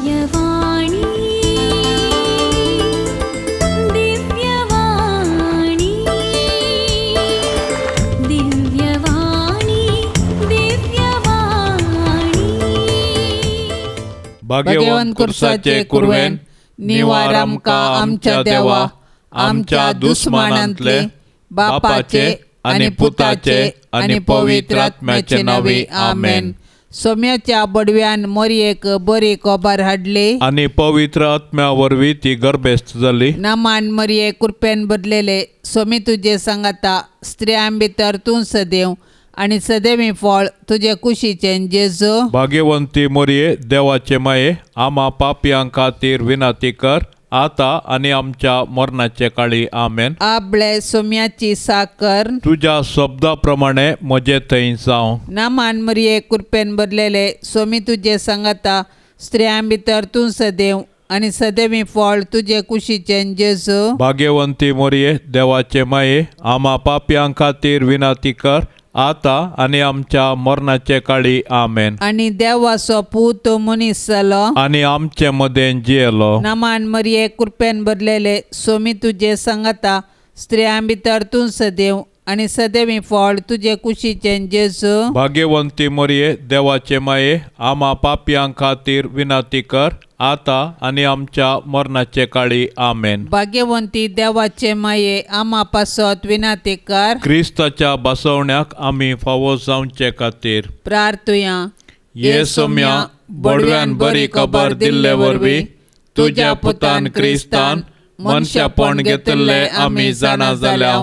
दिव्यवाणी दिव्यवाणी दिव्यवाणी दिव्यवाणी भाग्यवान कुर्साचे कुरवेन निवार आमकां आमच्या देवा आमच्या दुस्मानांतले बापाचे आनी पुताचे आनी पवित्र आत्म्याचे नावी आमेन। सोम्याच्या बडव्यान मोरयेक बरी कोबार हाडली आनी पवित्र आत्म्या वरवीं ती गर्भेस्त जाली। नामान मोरये कृपेन बदलेले सोमी तुजे सांगाता स्त्रियां भितर तूं सदैव आनी सदैवी फळ तुजे कुशीचें जेजू। भाग्यवंती मोरये देवाचे माये आम्हा पापयां खातीर विनाती कर आता आनी आमच्या मरणाचे काळी आमेन। आपले सोम्याची साकर तुझ्या शब्दा प्रमाणे म्हजे थंय जावं। नामान मोरये कृपेन बदलेले सोमी तुजे सांगाता स्त्रियां भितर तूं सदैव आनी सदैवी फळ तुजे कुशीचें जेजू। भाग्यवंती मोरये देवाचे माये आम्हा पापयां खातीर विनाती कर आता आनी आमच्या मरणाचे काळी आमेन। आनी देवाचो पूत मनीस जालो आनी आमचे मदें जियेलो। नामान मोरये कृपेन बदलेले सोमी तुजे सांगाता स्त्रियां भितर तूं सदैव आनी सदैवी फळ तुजे कुशीचें जेजू। भाग्यवंती मोरये देवाचे माये आम्हा पापयां खातीर विनाती कर आता आनी आमच्या मरणाचे काळी आमेन। भाग्यवंती देवाचे माये आम्हा पासत विनाती कर क्रिस्ताच्या बसवण्याक आमी फावो जावचे खातीर प्रार्थुया। ये सोम्या बडव्यान बरी खबर दिल्ले वरवीं तुज्या पुतान क्रिस्तान मनशापण घेतले आमी जाणा जाल्या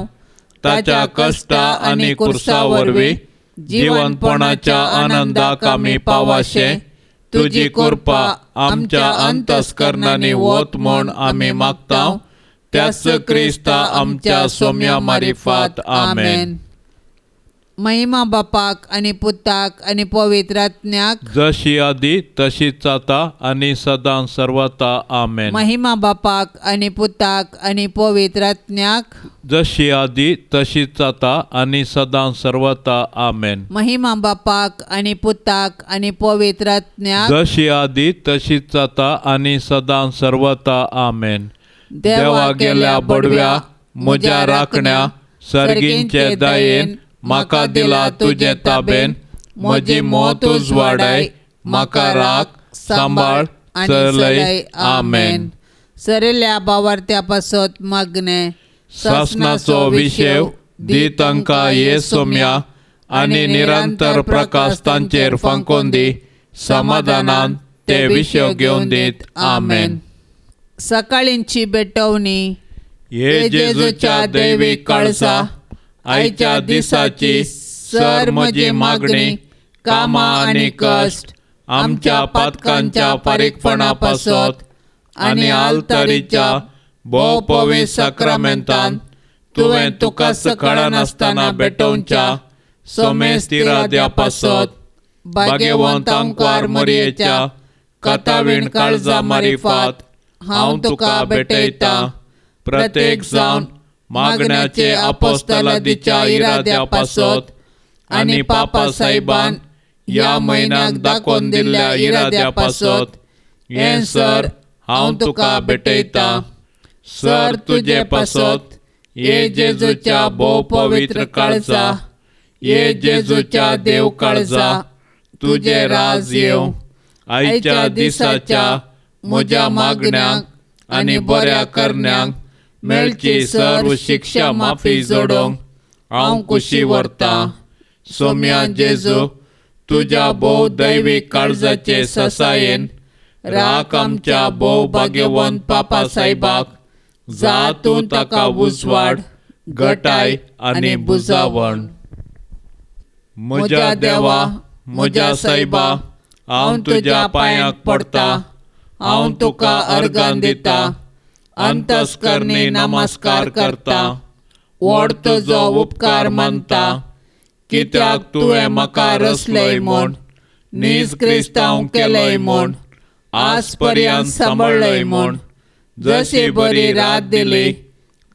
ताच्या कश्टा आनी कुर्सा वरवीं जिवनपणाच्या आनंदाक आमी पावाशे तुजी कृपा आमच्या अंतस्करणांनी वत म्हूण आमी मागतां त्याच क्रिस्ता आमच्या सोम्या मारिफात आमेन। महिमा बापाक आनी पुताक आनी पवित्र आत्म्याक जशी आदी तशीच आता आनी सदां सर्वता आमेन। महिमा बापाक आनी पुताक आनी पवित्र आत्म्याक जशी आदी तशीच आता आनी सदां सर्वता आमेन। महिमा बापाक आनी पुताक आनी पवित्र आत्म्याक जशी आदी तशीच आता आनी सदां सर्वता आमेन। देवा गेल्या बडव्या म्हज्या राखण्या सर्गींचे दयेन म्हाका दिला तुजे ताबेन म्हजी मोत उजवाडाय म्हाका राख सांबाळ चलय आमेन। सरिल्ल्या भावार्थ्या पासत मागणे शासनाचो विशेव दी तांकां ये सोम्या आनी निरंतर प्रकाश तांचेर फांकोन दी समाधानान ते विशेव घेवन दीत आमेन। सकाळींची बेटवणी हे जेजूच्या दैवीक कळसा आयच्या दिसाची सर म्हजी मागणी कामां आनी कश्ट आमच्या पातकांच्या पारीकपणा पासत आनी आलतारीच्या भोव पवित्र साक्रामेंतान तुवें तुका सकाळनासतना भेटोवच्या सोमेस तिराद्या पासत भाग्यवंत आमकार मोरयेच्या कथावीण काळजा मारिफात हांव तुका भेटयतां। प्रत्येक जावन मागण्याचे अपोस्तलादीच्या इराद्या पासत आनी पापा साहेबान ह्या म्हयन्याक दाखोवन दिल्ल्या इराद्या पासत हें सर हांव तुका भेटयतां। सर तुजे पासत हे जेजूच्या भोव पवित्र काळजा हे जेजूच्या देव काळजा तुजे राज येवं। आयच्या दिसाच्या म्हज्या मागण्यांक आनी बऱ्या करण्यांक मेळची सर्व शिक्षा माफी जोडोंक हांव खुशी व्हरतां। सोम्या जेजू तुज्या भोव दैवीक काळजाचे ससायेन राख आमच्या भोव भाग्यवंत पापा साहेबाक जा तूं ताका उजवाड घटाय आनी बुजावण। म्हज्या देवा म्हज्या साहेबा हांव तुज्या पांयाक पडटां हांव तुका अर्गां दितां अंतस्करणी नमस्कार करता व्हड तुजो उपकार मानता कित्याक तुवें म्हाका रचलय म्हूण नीज क्रिस्तांव केलय म्हूण आज पर्यंत सांबाळलय म्हूण जशी बरी रात दिली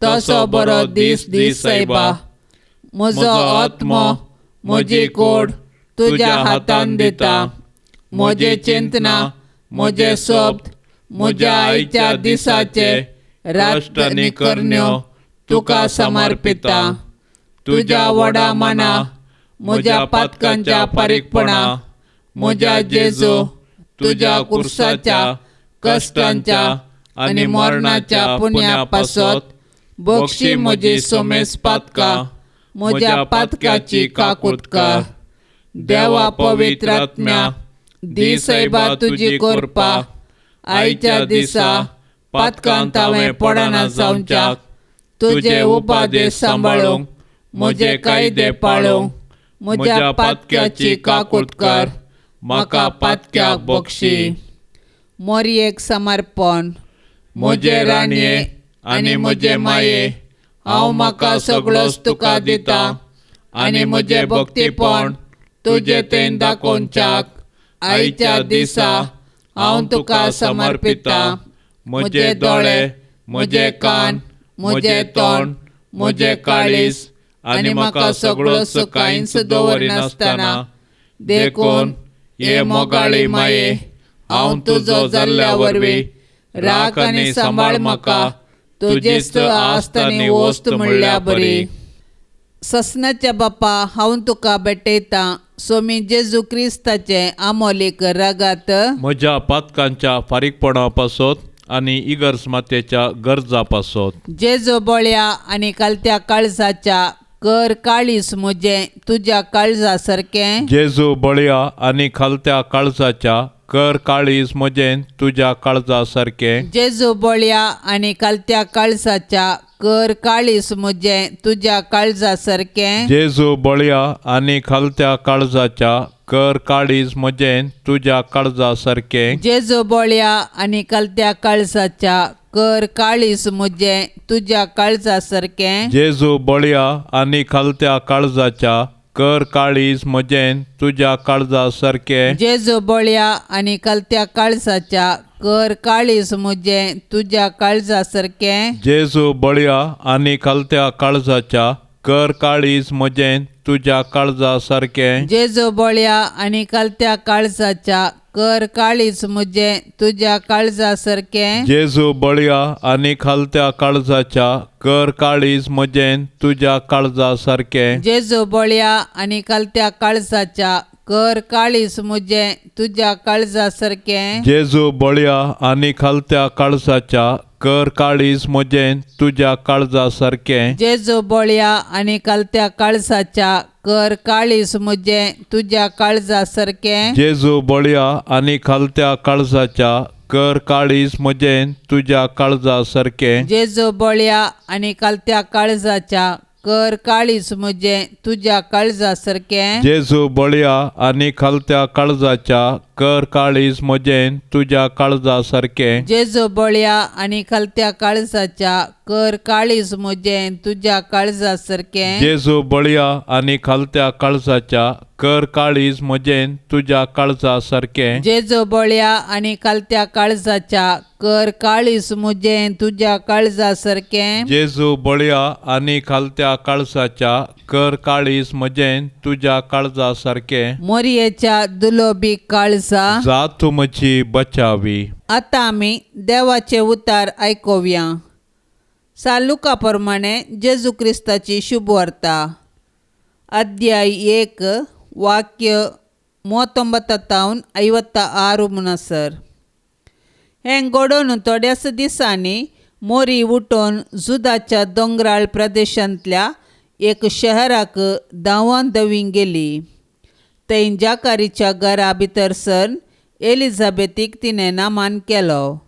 तसो बरो दीस दी साहेबा। म्हजो आत्मो म्हजी कूड तुज्या हातान दिता। म्हजी चिंतना म्हजे सोब म्हज्या आईच्या दिसाचे कश्ट आनी करण्यो तुका समर्पिता. तुज्या व्हडा मना म्हज्या पातकांच्या पारीकपणा म्हज्या जेजू तुज्या कुर्साच्या कश्टांच्या आनी मरणाच्या पुण्या पासत बक्षी म्हजी सोमेस पातकां म्हज्या पातकाची काकूट कर. देवा पवित्र आत्म्या दिसैबा तुजी कोरपा आयच्या दिसा पातकांत हांवें पडना जावच्याक तुजे उपादेश सांबाळूंक म्हजे कायदे पाळूंक म्हज्या पातक्याची काकूट कर. म्हाका पातक्याक बक्षी. मोरयेक समर्पण. म्हजे राणये आनी म्हजे माये हांव म्हाका सगळोच तुका दिता आनी म्हजें भक्तीपण तुजे तें दाखोवच्याक आयच्या दिसा हांव तुका समर्पिता. म्हजे दोळे म्हजे कान म्हजे तोंड म्हजे काळीज आनी म्हाका सगळोच कांयच दवरिनासतना देखून हे मोगाळी माये हांव तुजो जाल्ल्या वरवीं राख आनी सांबाळ म्हाका तुजेच आस्त आनी वस्त म्हणल्या बरी. ससनाच्या बापा हांव तुका भेटयता स्वामी जेजू क्रिस्ताचे आमोलीक रगात म्हज्या पातकांच्या फारीकपणा पासत आनी इगर्ज मातेच्या गरजा पासत जेजू बळ्या आनी कालत्या काळजाच्या कर काळीस म्हजें तुज्या काळजा सारकें. जेजू बळया आनी खालत्या काळजाच्या कर काळीज म्हजें तुज्या काळजा सारकें. जेजू बळ्या आनी कालत्या काळजाच्या कर काळीस म्हजें तुज्या काळजा सारकें. जेजू बळया आनी खालत्या काळजाच्या कर काळीज म्हजें तुज्या काळजा सारकें. जेजू बळ्या आनी कालत्या काळजाच्या कर काळीस म्हजें तुज्या काळजा सारकें. जेजू बळया आनी खालत्या काळजाच्या कर काळीज म्हजें तुज्या काळजा सारकें. जेजू बळ्या आनी कालत्या काळजाच्या कर काळीस म्हजें तुज्या काळजा सारकें. जेजू बळया आनी खालत्या काळजाच्या कर काळीज म्हजें तुज्या काळजा सारकें. जेजू बळ्या आनी कालत्या काळजाच्या कर काळीस म्हजें तुज्या काळजा सारकें. जेजू बळया आनी खालत्या काळजाच्या कर काळीज म्हजें तुज्या काळजा सारकें. जेजू बळ्या आनी कालत्या काळजाच्या कर काळीस म्हजें तुज्या काळजा सारकें. जेजू बळया आनी खालत्या काळजाच्या कर काळीज म्हजें तुज्या काळजा सारकें. जेजू बळ्या आनी कालत्या काळजाच्या कर काळीस म्हजें तुज्या काळजा सारकें. जेजू बळया आनी खालत्या काळजाच्या कर काळीज म्हजें तुज्या काळजा सारकें. जेजू बळ्या आनी कालत्या काळजाच्या कर काळीस म्हजें तुज्या काळजा सारकें. जेजू बळया आनी खालत्या काळजाच्या कर काळीज म्हजें तुज्या काळजा सारकें. जेजू बळ्या आनी खालत्या काळजाच्या कर काळीस म्हजें तुज्या काळजा सारकें. जेजू बळया आनी खालत्या काळजाच्या कर काळीज म्हजें तुज्या काळजा सारकें. जेजू बळ्या आनी खालत्या काळजाच्या कर काळीस म्हजें तुज्या काळजा सारकें. जेजू बळया आनी खालत्या काळजाच्या कर काळीज म्हजें तुज्या काळजा सारकें. मोरयेच्या दुलोबी काळजा जा तूं म्हजी बचावी. आतां आमी देवाचे उतार आयकुया. सालुका प्रमाणे जेजू क्रिस्ताची शुभ वार्ता अध्याय 1 वाक्य 39-56 म्हणसर. हें घडोवन थोड्याच दिसांनी मोरी उठोवन जुदाच्या दोंगराळ प्रदेशांतल्या एक शहराक धांवन देंवून गेली. थंय जाकारीच्या घरा भितर सर एलिझाबेथीक तिणें नामान केलो.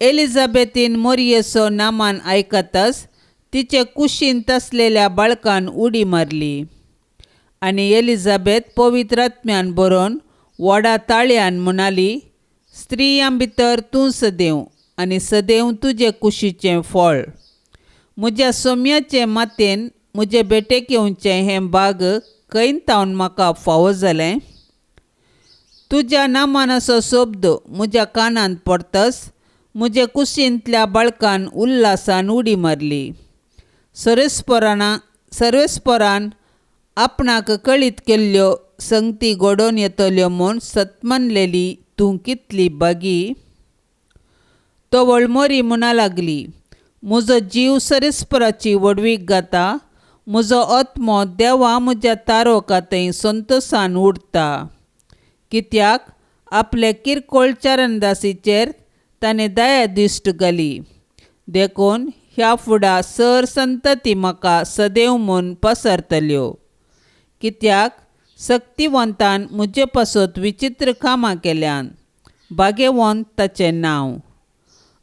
एलिझाबेथीन मोरयेचो नामान आयकताच तिचे कुशींत आसलेल्या बाळकान उडी मारली आनी एलिझाबेथ पवित्र आत्म्यान बरोवन व्हडा ताळयान म्हणाली, स्त्रियां भितर तूं सदेव आनी सदैव तुजे कुशीचें फळ. म्हज्या सोम्याचे मातेन म्हजे बेटेक येवचें हें भाग खंयतावन म्हाका फावो जालें. तुज्या नामानाचो शब्द म्हज्या कानांत पडतस म्हजे कुशींतल्या बाळकान उल्हासान उडी मारली. सर्वेस्परान आपणाक कळीत केल्ल्यो संगती घडोवन येतल्यो म्हूण सतमनलेली तूं कितली बागी. तवळ मोरी म्हणा लागली, म्हजो जीव सरीसपराची वडवीक घाता, म्हजो आत्मो देवा म्हज्या तारोकातय संतोशान उडटा. कित्याक आपल्या किरकोळ चरणदासीचेर ताणें दया दिश्ट घाली. देखून ह्या फुडा सर संतती म्हाका सदैव म्हूण पसरतल्यो. कित्याक शक्तिवंतान म्हजे पासत विचित्र कामां केल्यान, भाग्यवंत ताचें नांव.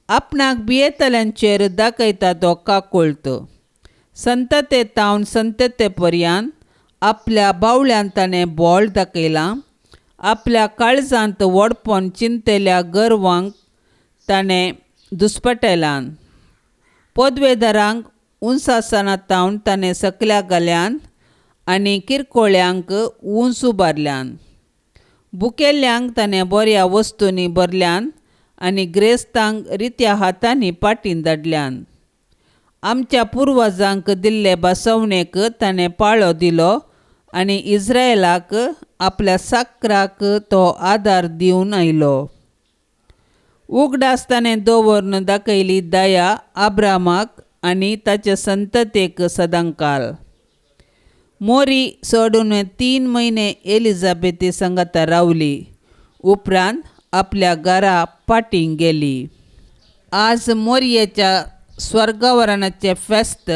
आपणाक भियेतल्यांचेर दाखयता तो काकूळट. संतते तावन संतते पर्यंत आपल्या बावळ्यान ताणें बोळ दाखयलां. आपल्या काळजांत वडपण चिंतेल्या गर्वांक ताणें दुस्पटयलां. पदवेदारांक उंचासनांतावन ताणें सकल्या घाल्यान आनी किरकोळ्यांक उंच उबारल्यान. भुकेल्ल्यांक ताणें बऱ्या वस्तूंनी भरल्यान आनी ग्रेस्तांक रित्या हातांनी पाटीन धाडल्यान. आमच्या पुर्वजांक दिल्ले बसवणेक ताणें पाळो दिलो आनी इस्रायेलाक आपल्या साकराक तो आदार दिवन आयलो. उगडास ताणें दवरून दाखयली दया अब्रामाक आनी ताचे संततेक सदांकाल. मोरी सोडून 3 म्हयने एलिझाबेती सांगाता रावली. उपरांत आपल्या घरा पाटींग गेली. आज मोरयेच्या स्वर्गावरणाचे फेस्त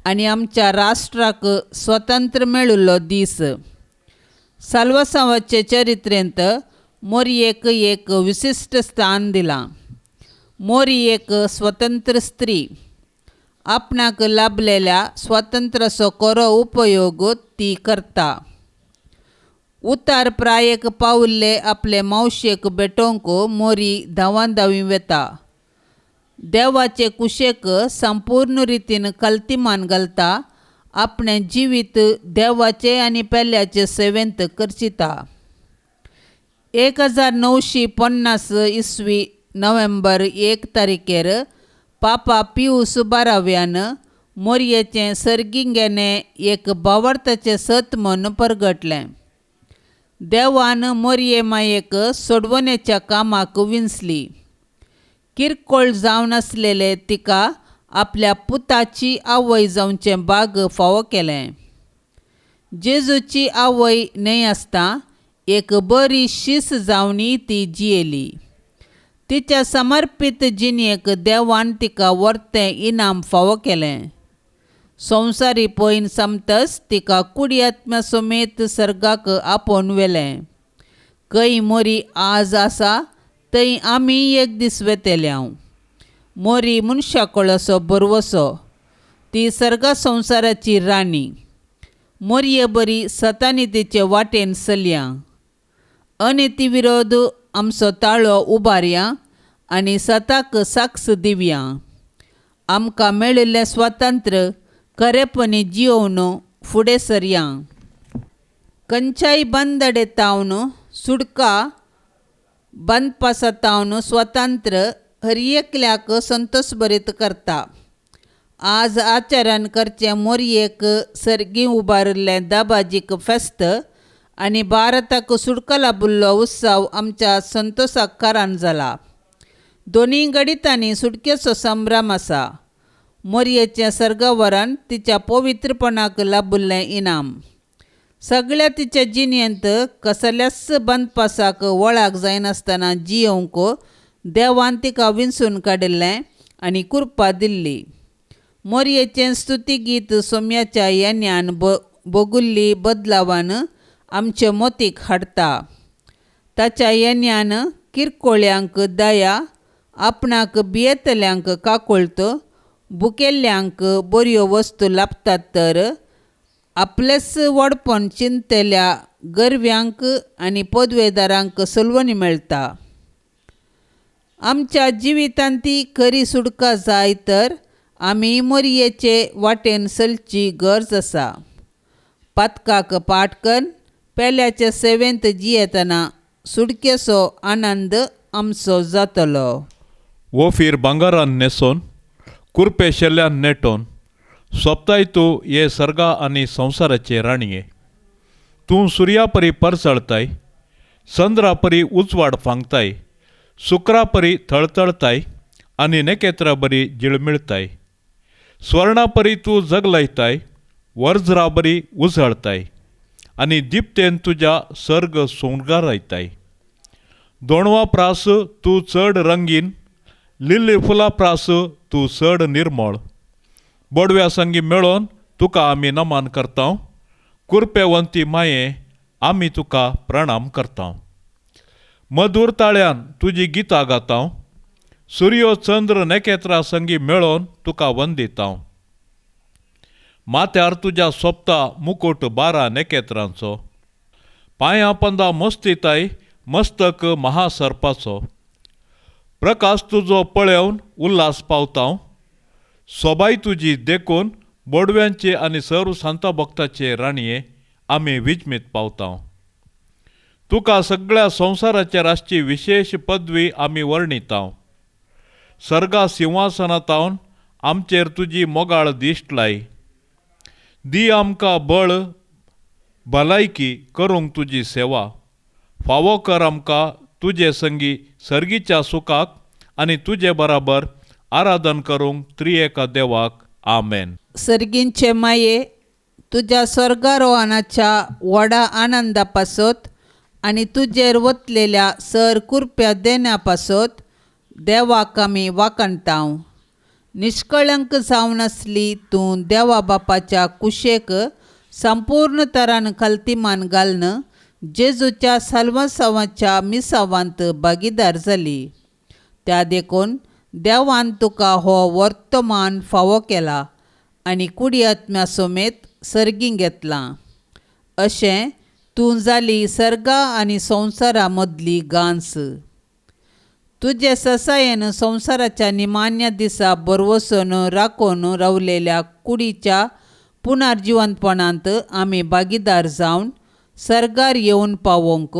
आनी आमच्या राष्ट्राक स्वतंत्र मेळिल्लो दीस. साल्वासांवाचे चरित्रेंत मोरयेक एक विशिश्ट स्थान दिलां. मोरी एक स्वतंत्र स्त्री. आपणाक लाभलेल्या स्वातंत्र्याचो खरो उपयोग ती करता. उतार प्रायेक पावुल्ले आपले मावशेक भेटोवंक मोरी धांवाधांवी वेता. देवाचे कुशेक संपूर्ण रितीन कल्तिमान घालता. आपणें जिवीत देवाचे आनी पेल्याचे सेवेंत करचिता. 1950 इसवी नोव्हेंबर 1 तारखेर पापा पियूस 12व्यान मोरयेचें सर्गिंगेने एक भावार्थाचें सत म्हूण परगटलें. देवान मोरये मायेक सोडवणेच्या कामाक विंचली. किरकोळ जावन आसलेले तिका आपल्या पुताची आवय जावचें भाग फावो केलें. जेजूची आवय न्हय आसता एक बरी शीस जावनी ती जियेली. तिच्या समर्पीत जिणेक देवान तिका वर्तें इनाम फावो केलें. संवसारी पयन समतस तिका कुडियात्म्या समेत सर्गाक आपोवन व्हेलें. खंय मोरी आज आसा थंय आमी एक दीस वेतेल्या. मोरी मनशा कळसो बरवसो. ती सर्गा संवसाराची राणी. मोरये बरी सतानितीचे वाटेन चलया. अनिती विरोध आमचो ताळो उबारया आनी सताक साक्ष दिवया. आमकां मेळिल्लें स्वातंत्र्य खरेपणी जियोवन फुडें सरया. खंयच्याय बंदडेतावन सुडका बंदपासातावन स्वातंत्र्य हर एकल्याक संतोश भरीत करता. आज आचरण करचें मोरयेक सर्गी उबारिल्लें दाबाजीक फेस्त आनी भारताक सुडका लाभिल्लो उत्सव आमच्या संतोशाक कारण जाला. दोनी गडितांनी सुटकेचो संभ्रम आसा. मोरयेचें सर्गावरण तिच्या पवित्रपणाक लाभिल्लें इनाम. सगळ्या तिच्या जिणेंत कसल्याच बंदपासाक वळाक जायनासतना जियोवंक देवान तिका विंचून काडिल्लें आनी कृपा दिल्ली. मोरयेचें स्तुतीगीत सोम्याच्या येण्यान भोगुल्ली बदलावान आमचे मोतीक हाडटा. ताच्या येण्यान किरकोळ्यांक दया, आपणाक भियेतल्यांक काकूळट, भुकेल्ल्यांक बऱ्यो वस्तू लाभतात तर आपलेच वडपण चिंतेल्या गरव्यांक आनी पदवेदारांक सलवणी मेळटा. आमच्या जिवितांत ती खरी सुडका जाय तर आमी मोरयेचे वाटेन चलची गरज आसा. पातकाक पाटकन पेल्याचे सेवेंत जियेतना सुडकेचो आनंद आमचो जातलो. ओफीर भांगारान न्हेसोन कुरपे शेल्ल्यान नेटोन सोंपताय तूं हे सर्गा आनी संवसाराचे राणये. तूं सुर्या परी परचळताय. संद्रा परी उजवाड फांगताय, सुकरा परी थळथळताय आनी नेकेत्रा बरी जिळमिळताय. स्वर्णा परी तूं जग लायताय, वर्जरा बरी उजळताय आनी दिप्तेन तुज्या सर्ग सोंगारायताय. दोणवा प्रास तूं चड रंगीन, लिली फुलां प्रास तूं चड निर्मळ. बोडव्या संगी मेळोन तुका आमी नमान करतांव, कुरपेवंती माये आमी तुका प्रणाम करतांव. मधुर ताळ्यान तुजी गितां गातांव, सूर्यो चंद्र नेकेत्रा संगी मेळोन तुका वंदितांव. माथ्यार तुज्या सोपता मुकुट 12 नेकेत्रांचो, पांयां पंदां मस्तिताय मस्तक महासर्पाचो. प्रकाश तुजो पळेवन उल्हास पावतांव, सोबाय तुजी देखून बोडव्यांचे आनी सर्व सांता भक्ताचे राणये आमी विजमीत पावतांव. तुका सगळ्या संवसाराचेर आसची विशेष पदवी आमी वर्णितांव. सर्गा सिंहासनांतावन आमचेर तुजी मोगाळ दिश्ट लाय. दी आमकां बळ भलायकी करूंक तुजी सेवा. फावो कर आमकां तुजे संगी सर्गीच्या सुखाक आनी तुजे बराबर आराधन करूंक त्रिएका देवाक. आमेन. सर्गींचे माये, तुज्या स्वर्गारोहणाच्या व्हडा आनंदा पासत आनी तुजेर वतलेल्या सर कुरप्या देण्या पासत देवाक आमी वाकणटाव. निश्कळंक जावन आसली तूं देवा बापाच्या कुशेक संपूर्ण तरान खालतीमान घालन जेजूच्या साल्वासावाच्या मिसावांत भागीदार जाली. त्या देखून देवान तुका हो वर्तमान फावो केला आनी कुडी आत्म्या समेत सर्गीं घेतलां. अशें तूं जाली सर्गा आनी संवसारा मदली गांस. तुजे ससायेन संवसाराच्या निमान्या दिसा बरवसून राखून रावलेल्या कुडीच्या पुनर्जिवंतपणांत आमी भागीदार जावन सर्गार येवन पावोंक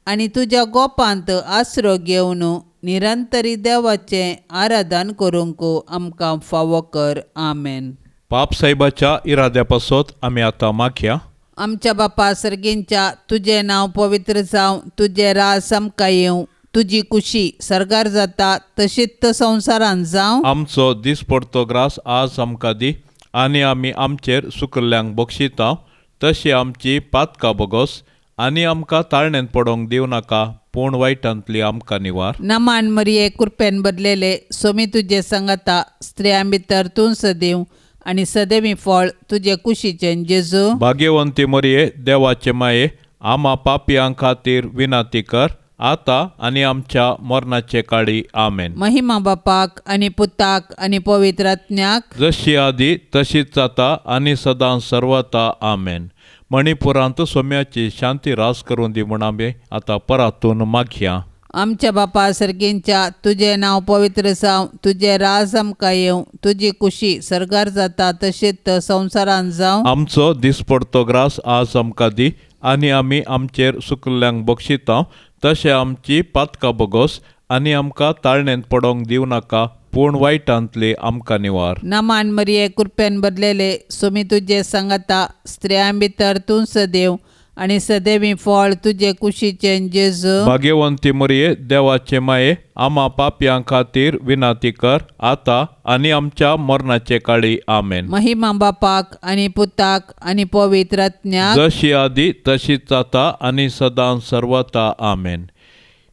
आनी तुज्या गोपांत आसरो घेवन निरंतरी देवाचें आराधन करूंक आमकां फावो कर. आमेन. पाप साहेबाच्या इराद्या पासत आमी आतां मागया. आमच्या बापा सर्गींच्या, तुजें नांव पवित्र जावं, तुजें राज आमकां येवं, तुजी कुशी सर्गार जाता तशीच संवसारांत जावं. आमचो दिसपडतो ग्रास आज आमकां दी आनी आमी आमचेर सुकल्ल्यांक बक्षितांव, तशी आमची पातकां बोगोस आनी आमकां ताळणेन पडोंक दिवं नाका, पूण वायटांतली आमकां निवार. नमान मरिये, कृपेन भरलेले, सोमी तुजे सांगाता, स्त्रियां भितर तूं सदैव आनी सदैवी फळ तुजे कुशीचें जेजू. भाग्यवंती मरिये, देवाचे माये, आमा पापयां खातीर विनाती कर, आता आनी आमच्या मरणाचे काळी. आमेन. महिमा बापाक आनी पुताक आनी पवित्र आत्म्याक, जशी आदी तशीच जाता आनी सदां सर्वता. आमेन. मणिपुरांत सोम्याची शांती रास करून दी म्हूण आमी आतां परातून मागया. आमच्या बापा सर्गींच्या, तुजें नांव पवित्र जावं, तुजें राज आमकां येवं, तुजी कुशी सर्गार जाता तशीच संवसारांत जावं. आमचो दिसपडतो ग्रास आज आमकां दी आनी आमी आमचेर सुकल्ल्यांक बक्षितांव, तशें आमची पातकां बोगोस आनी आमकां ताळणेन पडोंक दिवं नाका, पूण वायटांतली आमकां निवार. नमान मरिये, कृपेन भरलेले, सोमी तुजे सांगाता, स्त्रियां भितर तूं सदैव आनी सदैवी फळ तुजे कुशीचें जेजू. भाग्यवंती मरिये, देवाचे माये, आमा पापयां खातीर विनाती कर, आता आनी आमच्या मरणाचे काळी. आमेन. महिमा बापाक आनी पुताक आनी पवित्र आत्म्याक, जशी आदी तशीच जाता आनी सदां सर्वता. आमेन.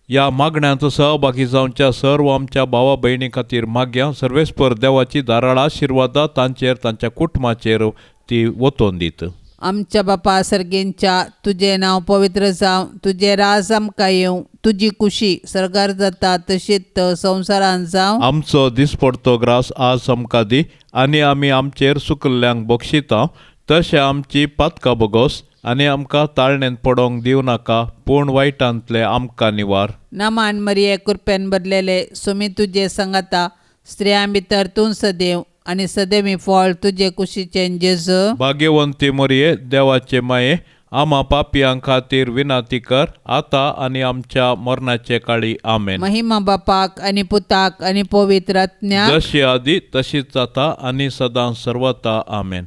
ह्या मागण्यांत सहभागी जावच्या सर्व आमच्या भावा भयणी खातीर मागया. सर्वेस्पर देवाची धाराळ आशिर्वादा तांचेर तांच्या कुटुंबाचेर ती वतोन दीत. आमच्या बापा सर्गींच्या, तुजें नांव पवित्र जावं, तुजें राज आमकां येवं, तुजी कुशी सर्गार जाता तशीच संवसारांत जावं. आमचो दिसपडतो ग्रास आज आमकां दी आनी आमी आमचेर सुकल्ल्यांक बक्षितांव, तशें आमची पातकां बोगोस आनी आमकां ताळणेन पडोंक दिवं नाका, पूण वायटांतले आमकां निवार. नमान मरिये, कृपेन भरलेले, सोमी तुजे सांगाता, स्त्रियां भितर तूं सदैव आनी सदैवी फळ तुजे कुशीचें जेजू. भाग्यवंती मरिये, देवाचे माये, आम्हा पापियां खातीर विनाती कर, आता आणि आमच्या मरणाचे काळी आमेन. महिमा बापाक आणि पुताक आणि पवित्र आत्म्याक, जशी आधी तशीच आता आणि सदां सर्वता आमेन.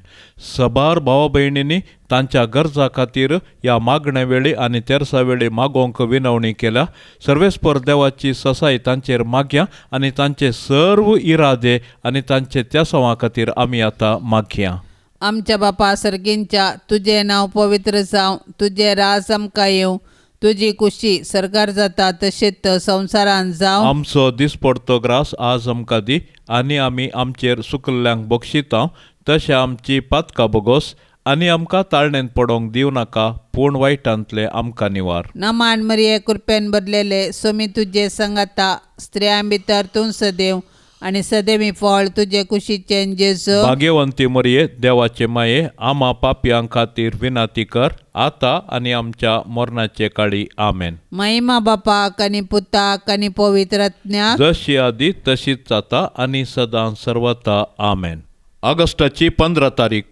सबार भावा भयणींनी तांच्या गरजा खातीर या मागण्या वेळी आणि तेरसा वेळी मागोंक विनवणी केल्या. सर्वेस्पर देवाची ससाई तांचेर मागया आणि तांचे सर्व इरादे आणि तांचे त्या सवा खातीर आमी आता मागया. आमच्या बापा सर्गींच्या, तुझे नाव पवित्र जावं, तुझे राज आमकां येवं, तुझी कुशी सरकार जाता तशेंच संवसारान जावं. आमचो दिसपडतो ग्रास आज आमकां दी, आणि आमी आमचेर सुकल्ल्यांक बक्षिता तशें आमची पातकां बगोस, आनी आमकां ताळणेंत पडोंक दिवं नाका, पूण वायटांतले आमकां निवार. नमान मरिये कृपेन भरलेले, सोमी तुझे संगाता, स्त्रियां भितर तूं सदैव, आणि सदैवी फळ तुझे कुशीचे जेजू. भाग्यवंती मरिये, देवाचे माये, आम्हा पापियां खातीर विनाती कर, आता आणि आमच्या मरणाचे काळी आमेन. महिमा बापाक आणि पुताक आणि पवित्र आत्म्याक, जशी आधी तशीच आता आणि सदां सर्वता आमेन. ऑगस्टाची 15 तारीख.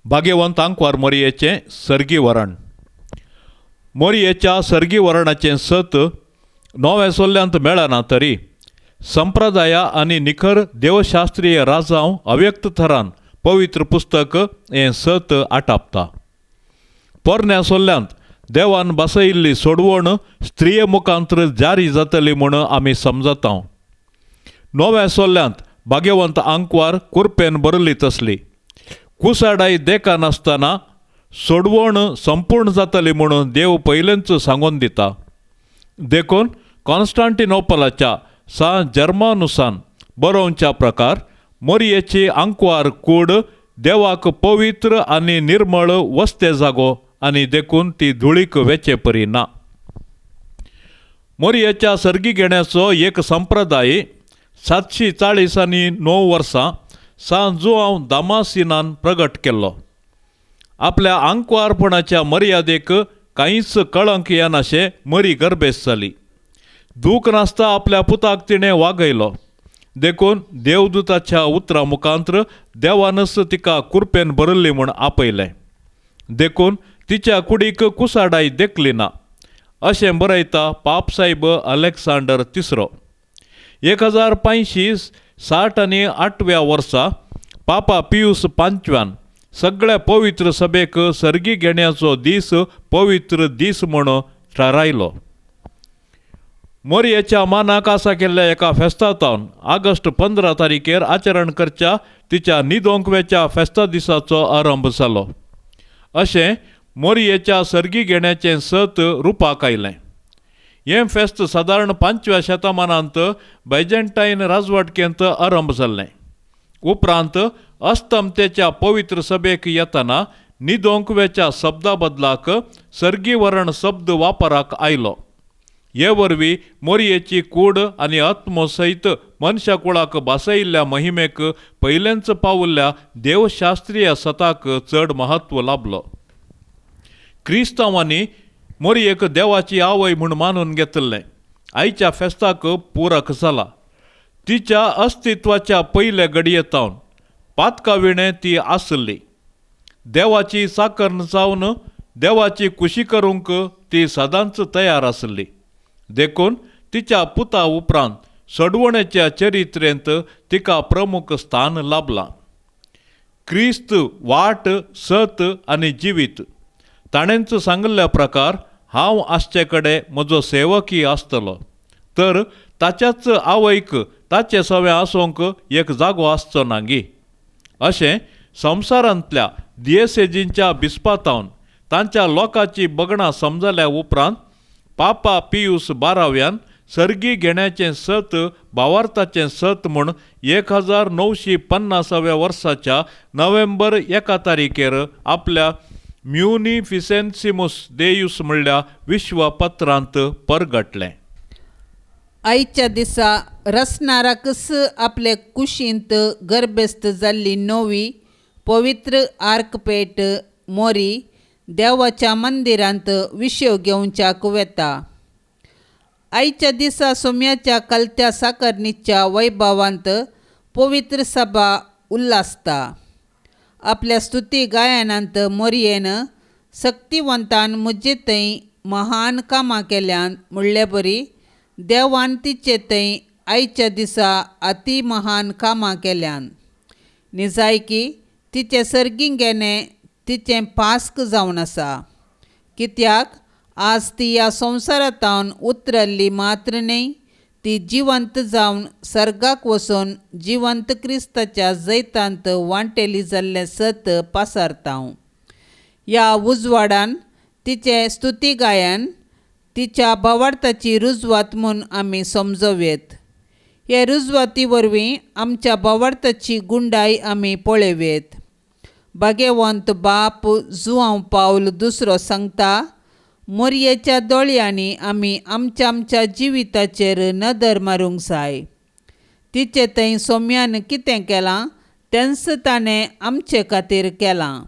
भाग्यवंत आंकवार मरियेचे सर्गी वरण. मरियेच्या सर्गी वरणाचें सत नव्या सोल्ल्यांत मेळना तरी संप्रदाया आणि निखर देवशास्त्रीय राजांव अव्यक्त थरान पवित्र पुस्तक हें सत आटापता. पोरण्या सोल्ल्यांत देवान बसयिल्ली सोडवण स्त्रिये मुखांतर जारी जातली म्हूण आमी समजता. नव्या सोल्ल्यांत भाग्यवंत आंकवार कुरपेन बरयली तसली कुसाडाई देका नासतना सोडवण संपूर्ण जातली म्हणून देव पयलेंच सांगून दिता. देखून कॉन्स्टांटिनोपलाच्या सान जर्मानुसान बरोवच्या प्रकार मरियेची आंकवार कूड देवाक पवित्र आणि निर्मळ वस्ते जागो, आणि देखून ती धुळीक वेचे परी ना. मरियेच्या सर्गी घेण्याचो एक संप्रदाय 749 वर्सां सान जुआंव दामासिनान प्रगट केल्लो. आपल्या आंकवारपणाच्या मर्यादेक कांयच कळंक येनाशे मरी गर्भेस जाली. दूख नासता आपल्या पुताक तिणें वागयलो. देखून देवदूताच्या उतरा मुखांतर देवानस तिका कुरपेन बरयल्ली म्हूण आपयलें. देखून तिच्या कुडीक कुसाडाई देखली ना, अशें बरयता पापसाहेब अलेक्सांडर तिसरो. 1568 वर्सा पापा पियूस पांचव्यान सगळ्या पवित्र सभेक सर्गी घेण्याचो दीस पवित्र दीस म्हूण थारायलो. मरियेच्या मानाक आसा केल्ल्या एका फेस्तांतावन ऑगस्ट 15 तारखेर आचरण करच्या तिच्या न्हिदोंकवेच्या फेस्ता दिसाचो आरंभ जालो. अशें मरियेच्या सर्गी घेण्याचें सत रुपाक आयलें. हें फेस्त सादारण 5व्या शेतमानांत बैजेंटायन राजवटकेंत आरंभ जाल्लें. उपरांत अस्तमतेच्या पवित्र सभेक येतना न्हिदोंकवेच्या शब्दा बदलाक सर्गी वरण शब्द वापराक आयलो. हे वरवीं मरियेची कूड आनी आत्मो सयत मनशा कुळाक भासयिल्ल्या महिमेक पयलेंच पावुल्ल्या देवशास्त्रीय सताक चड महत्व लाभलो. क्रिस्तांवांनी मरियेक देवाची आवय म्हूण मानून घेतलें आयच्या फेस्ताक पुरक जाला. तिच्या अस्तित्वाच्या पयले घडयेतावन पातकाविणें ती आसली. देवाची साकर जावन देवाची कुशी करूंक ती सदांच तयार आसली. देखून तिच्या पुता उपरांत सोडवणेच्या चरित्रेंत तिका प्रमुख स्थान लाभलां. क्रिस्त वाट, सत आनी जिवीत. ताणेंच सांगल्ल्या प्रकार हांव आसचे कडेन म्हजो सेवकय आसतलो, तर ताच्याच आवयक ताचे सवें आसोंक एक जागो आसचो ना गी. अशें संवसारांतल्या दियेसेजींच्या बिस्पातावन तांच्या लोकाची बगणां समजल्या उपरांत पापा पियूस 12व्यान सर्गी घेण्याचें सत भावार्थाचें सत म्हूण 1950 वर्साच्या नोव्हेंबर 1 तारखेर आपल्या म्युनिफिसेन्सिमुस देयुस म्हणल्या विश्वपत्रांत परगटलें. आयच्या दिसा रसनाराकस आपले कुशींत गर्भस्थ जाल्ली नवी पवित्र आर्कपेट मोरी देवाच्या मंदिरांत विशेव घेवच्याक वेता. आयच्या दिसा सोम्याच्या कलत्या साकरणीच्या वैभवांत पवित्र सभा उल्हासता. आपल्या स्तुती गायनांत मोरयेन सक्तिवंतान म्हजे थंय महान कामां केल्यान म्हणले बरी देवान तिचे थंय आयच्या दिसा अति महान कामां केल्यान निजायकी तिचे सर्गीं गेणे तिचें पास्क जावन आसा कित्याक आज ती ह्या संवसारांतावन उतरल्ली मात्र न्ही ती जिवंत जावन सर्गाक वचून जिवंत क्रिस्ताच्या जैतांत वांटेली जाल्लें सत पासारतां ह्या उजवाडान तिचे स्तुती गायन तिच्या भावार्थाची रुजवात म्हूण आमी समजोवेत हे रुजवाती वरवीं आमच्या भावार्थाची गुंडाय आमी पळयवेत भाग्यवंत बाप जुआंव पावल दुसरो सांगता मोरयेच्या दोळ्यांनी आमी आमच्या जिविताचेर नदर मारूंक जाय तिचे थंय सोम्यान कितें केलां तेंच ताणें आमचे खातीर केलां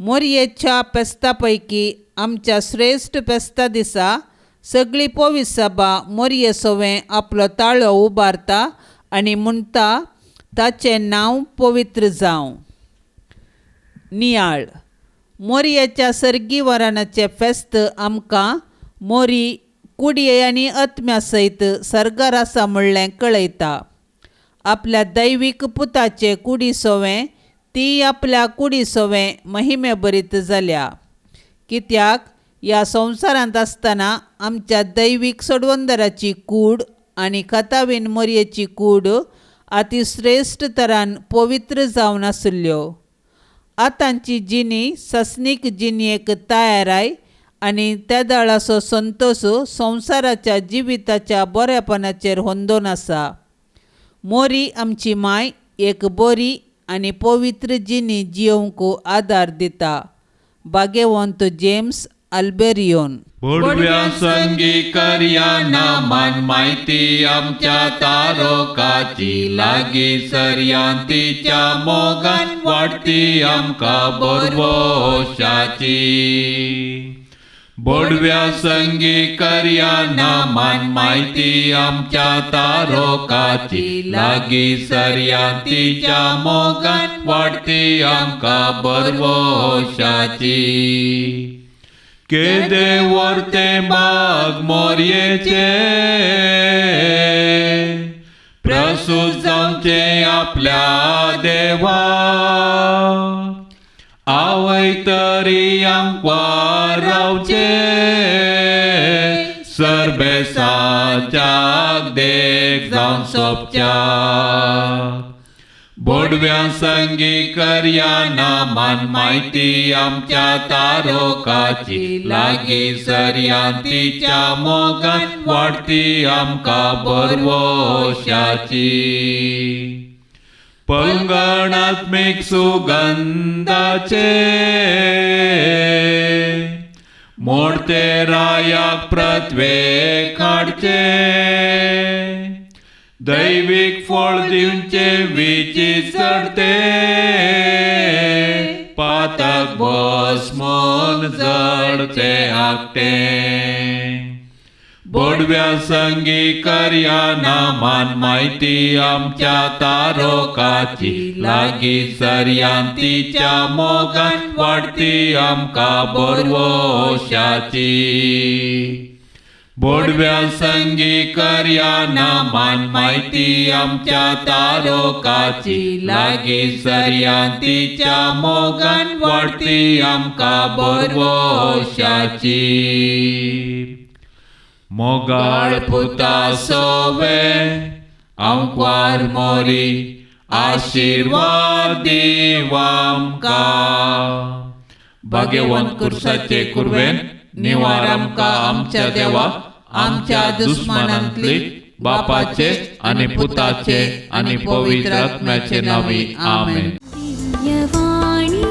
मोरयेच्या पेस्ता पैकी आमच्या श्रेश्ठ पेस्ता दिसा सगळी पवित्र सभा मोरये सोवें आपलो ताळो उबारता आनी म्हणटा ताचें नांव पवित्र जावं नियाळ मोरयेच्या सर्गी वरानाचें फेस्त आमकां मोरी कुडये आनी आत्म्या सयत सर्गार आसा म्हणलें कळयता आपल्या दैवीक पुताचे कुडी सोवें ती आपल्या कुडी सोवें महिमे भरीत जाल्या कित्याक ह्या संवसारांत आसतना आमच्या दैवीक सोडवंदराची कूड आनी कथावीन मोरयेची कूड अतिश्रेश्ठ तरान पवित्र जावन आसल्यो आतांची जिणी ससनीक जिणयेक तयाराय आनी त्या दळाचो संतोश संवसाराच्या जिविताच्या बरेपणाचेर होंदोन आसा मोरी आमची माय एक बरी आनी पवित्र जिणी जियोवंक आदार दिता भाग्यवंत जेम्स अल्बेरियोन पुडव्या संगी कर्याना मान माहिती आमच्या तारोकाची लागी सर्यांतीच्या मोगान वाडती आमकां बरवशाची बोडव्या संगी कर्याना मान माहिती आमच्या तारोकाची लागी सर्यांतीच्या मोगान वाडती आमकां बरवशाची केदे वर्ते बाग मोरयेचे प्रसूत जावचे आपल्या देवा आवय तरी आमकां रावचे सरबेसाच्या देख जावन सोपच्या बोडव्या संगी कर्याना मान माहिती आमच्या तारोकाची लागी सर्यांतीच्या मोगान वाडती आमकां बरवशाची पंगणात्मीक सुगंधाचे मोडते रायाक प्रत्वे काडचे दैवीक फळ दिवचे विची चढते पातक भस्मोन जडचे आकटे बोडव्या संगी कर्याना मान माहिती आमच्या तारोकाची लागी सर्यांतीच्या मोगान वाडती आमकां बरवशाची बोडव्या संगी कर्याना मान माहिती आमच्या तारोकाची लागी सर्यांतीच्या मोगान वाडती आमकां बरवशाची मोगाळ पुता सोवे आमकां मोरी आशीर्वाद दिव आमकां भाग्यवंत कुर्साचे कुरवेन निवार आमकां आमच्या देवा आमच्या दुस्मानांतली बापाचे आनी पुताचे आनी पवित्र आत्म्याचे नावी आमेन. दिव्यवाणी